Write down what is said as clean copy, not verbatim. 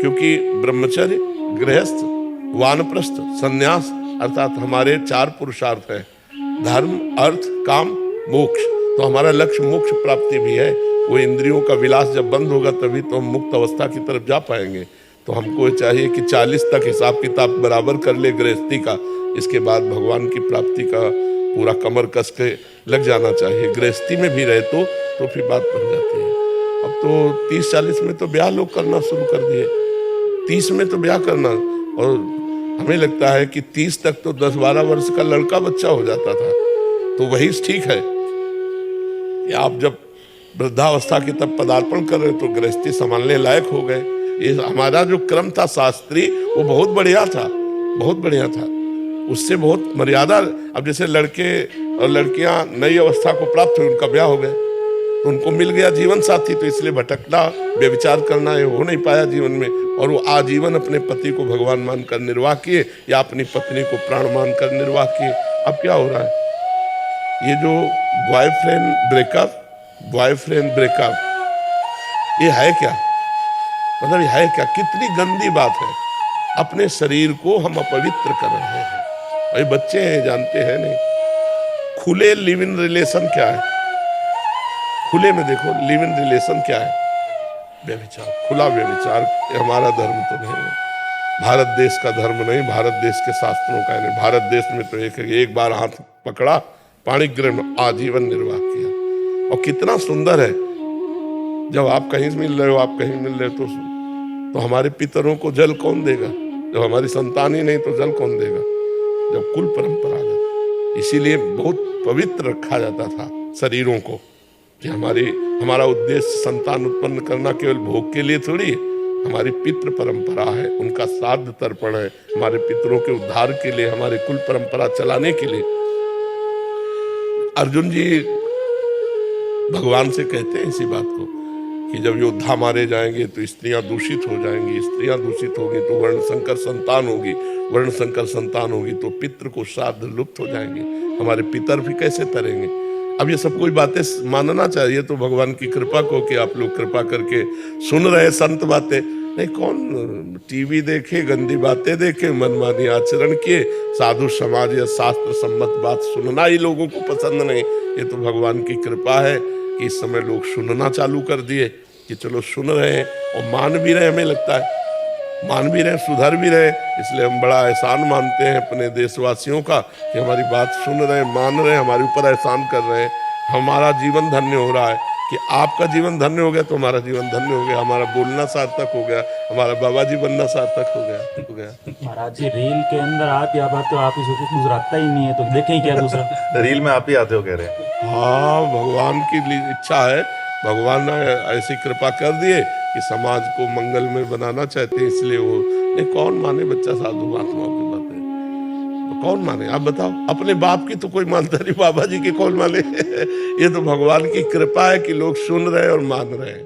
क्योंकि ब्रह्मचर्य, गृहस्थ, वानप्रस्थ, संन्यास अर्थात हमारे 4 पुरुषार्थ हैं, धर्म, अर्थ, काम, मोक्ष। तो हमारा लक्ष्य मोक्ष प्राप्ति भी है। वो इंद्रियों का विलास जब बंद होगा तभी तो हम मुक्त अवस्था की तरफ जा पाएंगे। तो हमको चाहिए कि 40 तक हिसाब किताब बराबर कर ले गृहस्थी का, इसके बाद भगवान की प्राप्ति का पूरा कमर कस के लग जाना चाहिए। गृहस्थी में भी रहे तो फिर बात बन जाती है। अब तो 30-40 में तो ब्याह लोग करना शुरू कर दिए, 30 में तो ब्याह करना, और हमें लगता है कि 30 तक तो 10-12 वर्ष का लड़का बच्चा हो जाता था। तो वही ठीक है कि आप जब वृद्धावस्था की तब पदार्पण कर रहे तो गृहस्थी संभालने लायक हो गए। ये हमारा जो क्रम था शास्त्रीय, वो बहुत बढ़िया था, बहुत बढ़िया था। उससे बहुत मर्यादा। अब जैसे लड़के और लड़कियां नई अवस्था को प्राप्त हुए, उनका ब्याह हो गया तो उनको मिल गया जीवन साथी, तो इसलिए भटकना, व्यभिचार करना ये हो नहीं पाया जीवन में, और वो आजीवन अपने पति को भगवान मानकर निर्वाह किए या अपनी पत्नी को प्राण मानकर निर्वाह किए। अब क्या हो रहा है, ये जो बॉयफ्रेंड ब्रेकअप, ये है क्या? मतलब ये है क्या? कितनी गंदी बात है। अपने शरीर को हम अपवित्र कर रहे हैं। अरे बच्चे हैं, जानते हैं नहीं। खुले लिव इन रिलेशन क्या है? खुले में देखो लिव इन रिलेशन क्या है? व्यभिचार, खुला व्यभिचार। हमारा धर्म तो नहीं है, भारत देश का धर्म नहीं, भारत देश के शास्त्रों का नहीं। भारत देश में तो एक बार हाथ पकड़ा, पाणी ग्रहण, आजीवन निर्वाह किया। और कितना सुंदर है, जब आप कहीं मिल रहे हो, आप कहीं मिल रहे हो तो हमारे पितरों को जल कौन देगा? जब हमारी संतान ही नहीं तो जल कौन देगा? जब कुल परंपरागत, इसीलिए बहुत पवित्र रखा जाता था शरीरों को, कि हमारा उद्देश्य संतान उत्पन्न करना केवल भोग के लिए थोड़ी, हमारी पितृ परंपरा है, उनका श्राद्ध तर्पण है, हमारे पितरों के उद्धार के लिए, हमारे कुल परंपरा चलाने के लिए। अर्जुन जी भगवान से कहते हैं इसी बात को कि जब योद्धा मारे जाएंगे तो स्त्रियां दूषित हो जाएंगी, स्त्रियां दूषित होगी तो वर्ण संकर संतान होगी, वर्ण संकर संतान होगी तो पितृ को श्राद्ध लुप्त हो जाएंगे, हमारे पितर भी कैसे तरेंगे। अब ये सब कोई बातें मानना चाहिए तो भगवान की कृपा को, कि आप लोग कृपा करके सुन रहे संत बातें। नहीं, कौन टीवी देखे, गंदी बातें देखे, मनमानी आचरण किए, साधु समाज या शास्त्र सम्मत बात सुनना ही लोगों को पसंद नहीं। ये तो भगवान की कृपा है कि इस समय लोग सुनना चालू कर दिए, कि चलो सुन रहे हैं और मान भी रहे, हमें लगता है मान भी रहे, सुधर भी रहे। इसलिए हम बड़ा एहसान मानते हैं अपने देशवासियों का कि हमारी बात सुन रहे हैं, मान रहे हैं, हमारे ऊपर एहसान कर रहे हैं। हमारा जीवन धन्य हो रहा है कि आपका जीवन धन्य हो गया तो हमारा जीवन धन्य हो गया, हमारा बोलना सार्थक हो गया, हमारा बाबा जी बनना सार्थक हो गया। महाराज जी रील के अंदर आप ही आप आते हो, आप ही कुछ गुजराता ही नहीं है तो देखें क्या दूसरा। रील में आप ही आते हो कह रहे हैं? हाँ, भगवान की इच्छा है, भगवान ने ऐसी कृपा कर दिए कि समाज को मंगल में बनाना चाहते हैं, इसलिए वो नहीं। कौन माने बच्चा साधु महात्माओं की बातें, तो कौन माने? आप बताओ, अपने बाप की तो कोई मानता नहीं, बाबा जी की कौन माने? ये तो भगवान की कृपा है कि लोग सुन रहे हैं और मान रहे हैं।